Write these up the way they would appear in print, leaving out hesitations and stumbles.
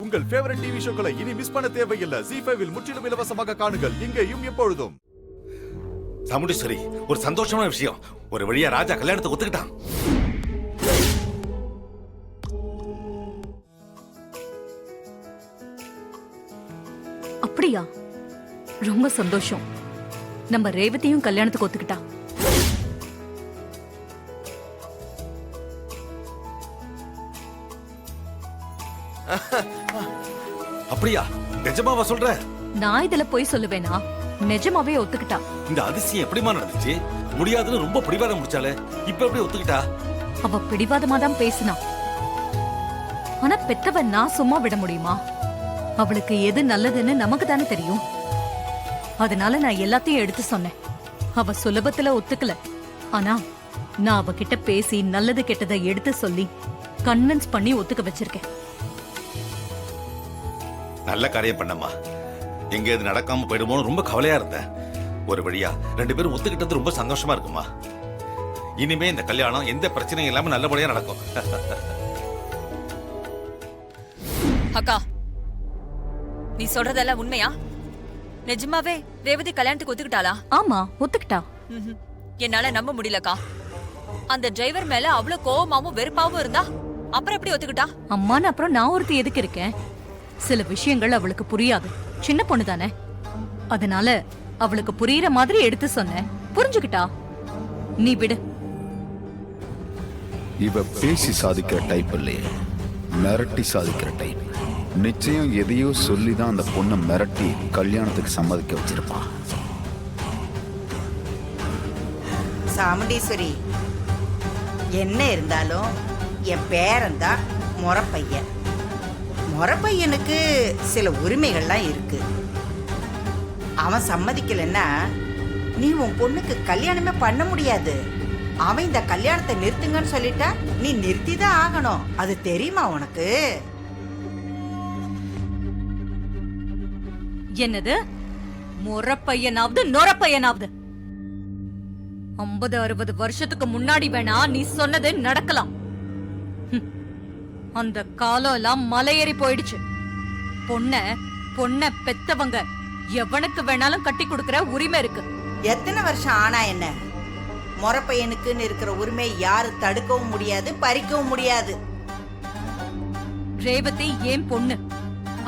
உங்கள் favourite TV ஷோக்களை இனி miss பண்ண தேவையில்லை. ZEE5 இல் முற்றிலும் இலவசமாக காணுங்கள். இங்கேயும் எப்பொழுதும். சாமுண்டீஸ்வரி, ஒரு சந்தோஷமான விஷயம். ஒரு வழியா ராஜா கல்யாணத்தை ஒத்துக்கிட்டான். அப்படியா? ரொம்ப சந்தோஷம். நம்ம ரேவதியும் கல்யாணத்துக்கு ஒத்துக்கிட்டா. அப்படியா? நிஜமாவா சொல்ற? நான் இதுல போய் சொல்லுவேனா? நிஜமாவே ஒத்துக்கிட்டா. இந்த அதிசயம் எப்படிமா நடந்துச்சு? முடியாதுன்னு ரொம்ப பிடிவாதம் முடிச்சாலே, இப்ப எப்படி ஒத்துக்கிட்டா? அவ பிடிவாதமா தான் பேசினா. ஆனா பெத்தவ நான் சும்மா விட முடியுமா? அவளுக்கு எது நல்லதுன்னு நமக்கு தானே தெரியும். அதனால நான் எல்லாத்தையும் எடுத்து சொன்னேன். அவ சுலபத்துல ஒத்துக்கல. ஆனா நான் அவகிட்ட பேசி நல்லது கெட்டதை எடுத்து சொல்லி கன்வின்ஸ் பண்ணி ஒத்துக்க வச்சிருக்கேன். நல்ல காரியம் பண்ணம்மா. எங்க இது நடக்காம போயிடுமோன்னு ரொம்ப கவலையா இருந்தேன். ஒரு வழியா ரெண்டு பேரும் ஒத்துக்கிட்டது ரொம்ப சந்தோஷமா இருக்குமா. இனிமே இந்த கல்யாணம் எந்த பிரச்சனையும் இல்லாம நல்லபடியா நடக்கும். அக்கா, நீ சொல்றதெல்லாம் உண்மையா? நிஜமாவே ரேவதி கல்யாணத்துக்கு ஒத்துக்கிட்டாளா? ஆமா, ஒத்துக்கிட்டா. என்னால நம்ப முடியலக்கா. அந்த டிரைவர் மேல அவ்வளவு கோவமாவும் வெறுப்பாவும் இருந்தா அப்புறம் எப்படி ஒத்துக்கிட்டா? அம்மான்னு அப்புறம் நான் ஒருத்தி எதுக்கு இருக்கேன்? சில விஷயங்கள் அவளுக்கு புரியாது. சின்ன பொண்ணு தானே. அதனால அவளுக்கு புரியுற மாதிரி எடுத்து சொன்னேன். புரிஞ்சுக்கிட்டா. நீ விடு. இவ பேசி சாதிக்கிற டைப் இல்லையே, மிரட்டி சாதிக்கிற டைப். நிச்சயம் எதையோ சொல்லிதான் அந்த பொண்ணை மிரட்டி கல்யாணத்துக்கு சம்மதிக்க வச்சிருப்பான். சாமுண்டீஸ்வரி, என்ன இருந்தாலும் என் பேரன் தான் முறப்பையன். முறப்பையனுக்கு சில உரிமைகள்லாம் இருக்கு. அவன் சம்மதிக்கலன்னா நீ உன் பொண்ணுக்கு கல்யாணமே பண்ண முடியாது. அவன் இந்த கல்யாணத்தை நிறுத்துங்கன்னு சொல்லிட்டா நீ நிறுத்திதான் ஆகணும். அது தெரியுமா உனக்கு? என்னது? முறப்பையனாவது நொறப்பையனாவது 50-60 வருஷத்துக்கு முன்னாடி வேணா நீ சொன்னது நடக்கலாம். அந்த காலம் எல்லாம் மலையேறி போயிடுச்சு. பொண்ண பெத்தவங்க எவனுக்கு வேணாலும் கட்டி கொடுக்கற உரிமை இருக்கு. எத்தனை வருஷம் ஆனா என்ன, முறப்பையனுக்குன்னு இருக்கிற உரிமை யாரு தடுக்கவும் முடியாது, பறிக்கவும் முடியாது. ரேவதி ஏன் பொண்ணு.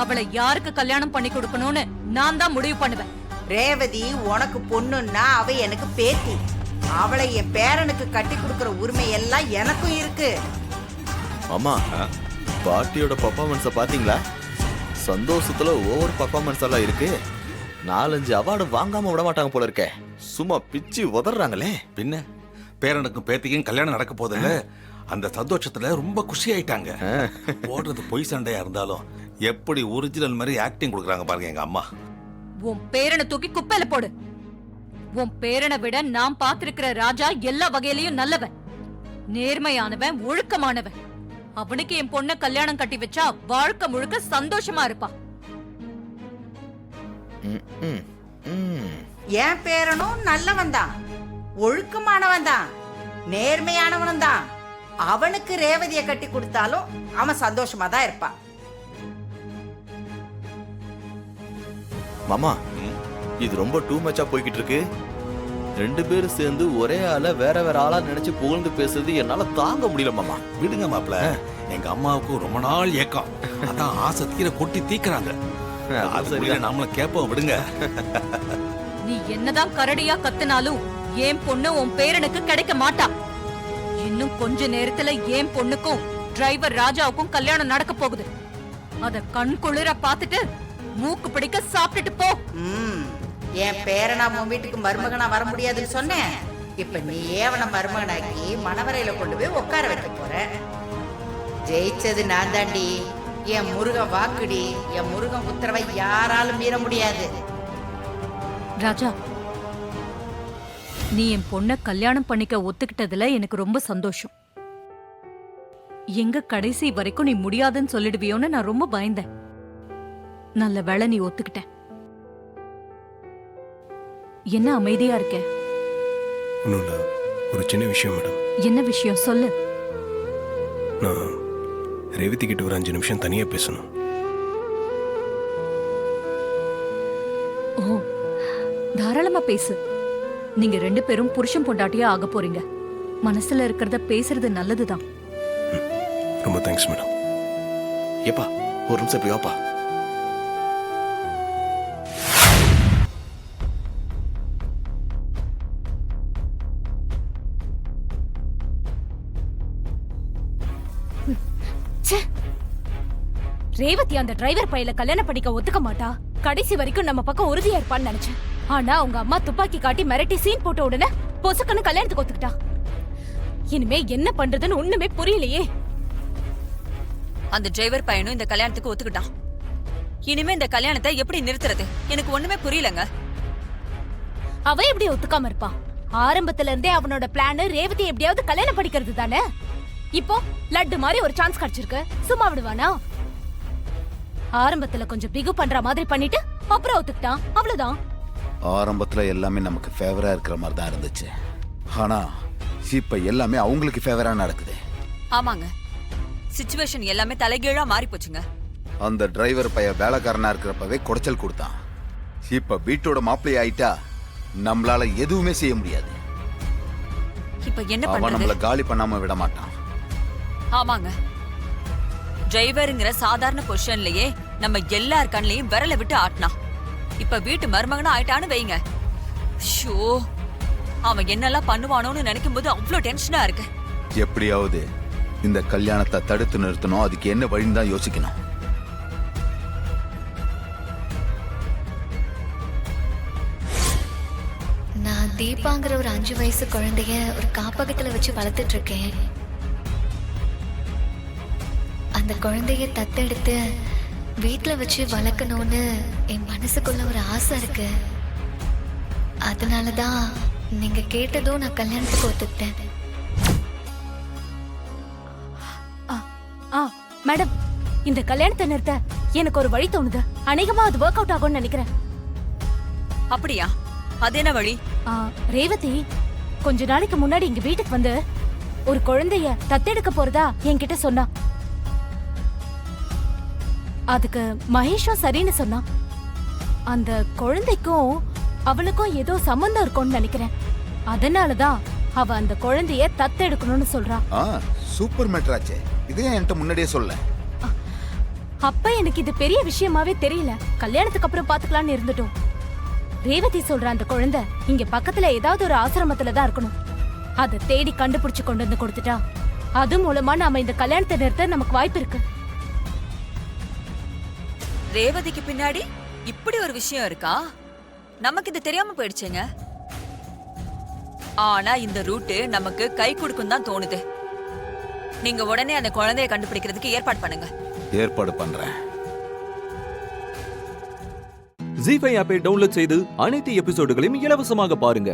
அவளை யாருக்கு கல்யாணம் பண்ணி கொடுக்கணும்னு நான் தான் முடிவு பண்ணுவேன். ரேவதி உனக்கு பொண்ணுன்னா அவ எனக்கு பேத்தி. அவளை என் பேரனுக்கு கட்டி கொடுக்கற உரிமை எல்லாம் எனக்கும் இருக்கு. அம்மா, பாட்டியோட பர்ஃபார்மன்ஸை பாத்தீங்களா? சந்தோஷத்துல ஓவர் பர்ஃபார்மன்ஸ் எல்லாம் இருக்கு. 4-5 அவார்டு வாங்காம விட மாட்டாங்க போல இருக்கே. சும்மா பிச்சு உதறாங்களே. பின்ன பேரனுக்கும் பேத்திக்கும் கல்யாணம் நடக்க போதில்ல, அந்த சந்தோஷத்துல ரொம்ப குஷி ஆயிட்டாங்க. போடுறது பொய் சண்டையா இருந்தாலும் எப்படி ஒரிஜினல் மாதிரி ஆக்டிங் கொடுக்குறாங்க பாருங்க எங்க அம்மா. உன் பேரனை தூக்கி குப்பையில போடு. உன் பேரனை விட நான் பாத்திருக்கிற ராஜா எல்லா வகையிலயும் நல்லவன், நேர்மையானவன், ஒழுக்கமானவன். அவனுக்கு என் பொண்ண கல்யாணம் கட்டி வச்சா வாழ்க்கை முழுக்க சந்தோஷமா இருப்பா. என் பேரனும் நல்லவன் தான், ஒழுக்கமானவன் தான், நேர்மையானவன் தான். அவனுக்கு ரேவதியை கட்டி கொடுத்தாலும் அவன் சந்தோஷமா தான் இருப்பான். மாமா, இது ரொம்ப டூ மச்சா போய்கிட்டு இருக்கு. 2 பேரும் சேர்ந்து ஒரே ஆள வேற வேற ஆளா நினைச்சு புகழ்ந்து பேசுறது என்னால தாங்க முடியல மாமா. விடுங்க மாப்ள, எங்க அம்மாவுக்கு ரொம்ப நாள் ஏக்கம். அதான் ஆசை தீர கொட்டி தீக்குறாங்க. அது நாமளும் கேப்போம். விடுங்க. நீ என்னதான் கரடியா கத்துனாலும் என் பொண்ணு உன் பேரனுக்கு கிடைக்க மாட்டா. இன்னும் கொஞ்ச நேரத்துல என் பொண்ணுக்கும் டிரைவர் ராஜாவுக்கும் கல்யாணம் நடக்க போகுது. அத கண் குளிர பாத்துட்டு மூக்கு பிடிக்க சாப்பிட்டுட்டு போ. என் பேரனா உன் வீட்டுக்கு மருமகனா வர முடியாதுன்னு சொன்னேன். இப்ப நீ ஏவன மருமகனாக்கி மணவரையில கொண்டு போய் உட்கார வைக்க போற. ஜெயிச்சது நான் தாண்டி. என் முருகன் வாக்குடி. என் முருகன் உத்தரவை யாராலும் மீற முடியாது. ராஜா, நீ என் பொண்ண கல்யாணம் பண்ணிக்க ஒத்துக்கிட்டதுல எனக்கு ரொம்ப சந்தோஷம். எங்க கடைசி வரைக்கும் நீ முடியாதுன்னு சொல்லிடுவியோன்னு நான் ரொம்ப பயந்தேன். நல்ல வேளை நீ ஒத்துக்கிட்ட. என்ன அமைதியா இருக்க? ஒன்றும் இல்லை, ஒரு சின்ன விஷயம் மேடம். என்ன விஷயம் சொல்லு. நான் ரேவதி கிட்ட ஒரு 5 நிமிஷம் தனியாக பேசணும். தாராளமா பேசு. நீங்க 2 பேரும் புருஷன் பொண்டாட்டியா ஆக போறீங்க. மனசுல இருக்கிறத பேசுறது நல்லதுதான். ரொம்ப தேங்க்ஸ் மேடம். ஏப்பா ஒரு நிமிஷம் இப்படி வாப்பா. ரேவதி அந்த டிரைவர் பையல கல்யாணம் பண்ணிக்க ஒத்துக்க மாட்டா. கடைசி வரைக்கும் நம்ம பக்கம் உறுதியா இருப்பான்னு நினைச்சேன். ஆனா அவங்க அம்மா துப்பாக்கி காட்டி மிரட்டி சீன் போட்ட உடனே பொசுக்கன்னு கல்யாணத்துக்கு ஒத்துக்கிட்டா. இனிமே என்ன பண்றதுன்னு ஒண்ணுமே புரியலையே. அந்த டிரைவர் பையனும் இந்த கல்யாணத்துக்கு ஒத்துக்கிட்டான். இனிமே இந்த கல்யாணத்தை எப்படி நிறுத்துறது எனக்கு ஒண்ணுமே புரியலங்க. அவ எப்படி ஒத்துக்காம இருப்பா? ஆரம்பத்துல இருந்தே அவனோட பிளான் ரேவதி எப்படியாவது கல்யாணம் படிக்கிறது தானே. இப்போ லட்டு மாதிரி ஒரு சான்ஸ் கிடைச்சிருக்கு, சும்மா விடுவானா? ஆரம்பத்துல கொஞ்சம் பிகு பண்ற மாதிரி பண்ணிட்டு அப்புறம் ஒத்துக்கிட்டான், அவ்வளவுதான். ஆரம்பத்துல எல்லாமே நமக்கு ஃபேவரா இருக்கிற மாதிரி தான் இருந்துச்சு. ஆனா இப்ப எல்லாமே அவங்களுக்கு ஃபேவரா நடக்குது. ஆமாங்க, சிச்சுவேஷன் எல்லாமே தலைகீழா மாறி போச்சுங்க. அந்த டிரைவர் பைய வேலைக்காரனா இருக்கிறப்பவே குடைச்சல் கொடுத்தான். இப்ப வீட்டோட மாப்பிள்ளை ஆயிட்டா நம்மளால எதுவுமே செய்ய முடியாது. இப்ப என்ன அவன் பண்றது? நம்மள காலி பண்ணாம விட மாட்டான். ஆமாங்க, டிரைவருங்கிற சாதாரண பொசிஷன்லயே நம்ம எல்லார் கண்ணையும் விரல விட்டு ஆட்டினா. இப்ப வீட்டு மருமகனா ஆயிட்டான்னு வைங்க. ஷோ, அவன் என்னெல்லாம் பண்ணுவானோன்னு நினைக்கும் போது அவ்வளவு டென்ஷனா இருக்கு. எப்படியாவது இந்த கல்யாணத்தை தடுத்து நிறுத்தணும். அதுக்கு என்ன வழின்னு தான் யோசிக்கணும். நான் தீபாங்கிற ஒரு 5 வயசு குழந்தைய ஒரு காப்பகத்துல வச்சு வளர்த்துட்டு இருக்கேன். அந்த குழந்தைய தத்தெடுத்து வீட்டுல வச்சு வளர்க்கணும்னு என் மனசுக்குள்ள ஒரு ஆசை இருக்கு. அதனாலதான் நீங்க கேட்டதும் நான் கல்யாணத்துக்கு ஒத்துக்கிட்டேன். மேடம், இந்த கல்யாணத்தை நிறுத்த எனக்கு ஒரு வழி தோணுது. அநேகமா அது ஒர்க் அவுட் ஆகும்னு நினைக்கிறேன். அப்படியா? அது என்ன வழி? ரேவதி கொஞ்ச நாளைக்கு முன்னாடி இங்க வீட்டுக்கு வந்து ஒரு குழந்தைய தத்தெடுக்க போறதா என்கிட்ட சொன்னா. அதுக்கு மகேஷும் சரின்னு சொன்னான். அந்த குழந்தைக்கும் அவளுக்கும் ஏதோ சம்பந்தம் இருக்கும்னு நினைக்கிறேன். அதனாலதான் அவ அந்த குழந்தைய தத்தெடுக்கணும்னு சொல்றா. சூப்பர் மேட்டராச்சே. இதே என்கிட்ட முன்னாடியே சொல்ல. அப்ப எனக்கு இது பெரிய விஷயமாவே தெரியல. கல்யாணத்துக்கு அப்புறம் பாத்துக்கலாம்னு இருந்துட்டோம். ரேவதி சொல்ற அந்த குழந்தை இங்க பக்கத்துல ஏதாவது ஒரு ஆசிரமத்துல தான் இருக்கணும். அதை தேடி கண்டுபிடிச்சு கொண்டு வந்து கொடுத்துட்டா அது மூலமா நாம இந்த கல்யாணத்தை நிறுத்த நமக்கு வாய்ப்பு இருக்கு. ரேவதிக்கு பின்னாடி இப்படி ஒரு விஷயம் இருக்கா? நமக்கு இது தெரியாம போயிடுச்சுங்க. ஆனா இந்த ரூட் நமக்கு கை கொடுக்கும் தான் தோணுது. நீங்க உடனே அந்த குழந்தைய கண்டுபிடிக்கிறதுக்கு ஏற்பாடு பண்ணுங்க. ஏற்பாடு பண்றேன். ஜீ5 ஆப்பை டவுன்லோட் செய்து அனைத்து எபிசோடுகளையும் இலவசமாக பாருங்க.